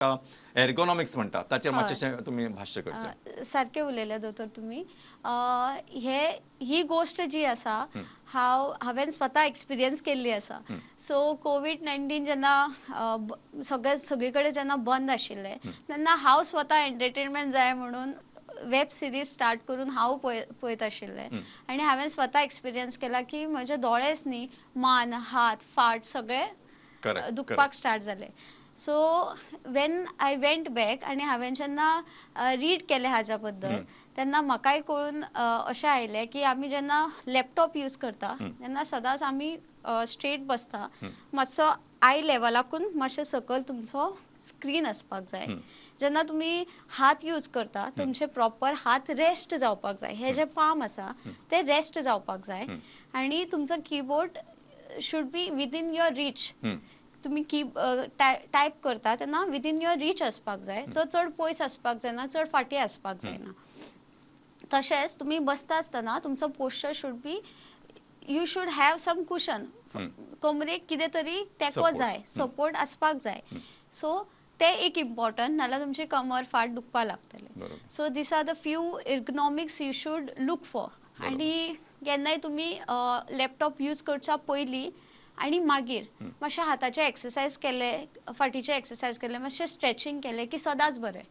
Ergonomics म्हणटा ताचेर हय मातशें तुमी भाश्य करचें. सारकें उलयले दोतोर तुमी. ही गोश्ट जी आसा हांवें स्वता एक्सपिरियन्स केल्ली आसा. सो कोविड-19 जेन्ना सगळे कडेन जेन्ना बंद आशिल्लें तेन्ना हांव स्वता एंटरटेनमेंट जाय म्हणून वेब सिरीज स्टार्ट करून हांव पळयत आशिल्लें आनी हांवें स्वता एक्सपिरियन्स केला की म्हजे दोळेच न्ही मान हात फाट सगळे दुखपाक स्टार्ट जाले. So when I went back आनी हांवें जेन्ना रीड केलें हाच्या बद्दल तेन्ना म्हाकाय कळून अशें आयलें की आमी जेन्ना लॅपटॉप यूज करता तेन्ना सदांच आमी स्ट्रेट बसता, मातसो आय लेवलाकून मातशें सकयल तुमचो स्क्रीन आसपाक जाय. जेन्ना तुमी हात यूज करता तुमचे प्रॉपर हात रेस्ट जावपाक जाय. हे जे पाम आसा ते रेस्ट जावपाक जाय आनी तुमचो keyboard should be within your reach. तुमी टायप करता तेन्ना विदीन युअर रीच आसपाक जाय. तो चड पयस आसपाक जायना, चड फाटीं आसपाक जायना. तशेंच तुमी बसता आसतना तुमचो posture should be you should have some cushion. कमरेक कितें तरी तेंको जाय, सपोर्ट आसपाक जाय. सो ते एक इम्पॉर्टंट, नाल्यार तुमची कमर फाट दुखपा लागतले. So these are the few ergonomics you should look for. आनी केन्नाय तुमी लॅपटॉप यूज करच्या पयलीं आनी मागीर मातशें हाताचे एक्सरसायज केले, फाटीचे एक्सरसायज केले, मातशें स्ट्रेचिंग केलें की सदांच बरें.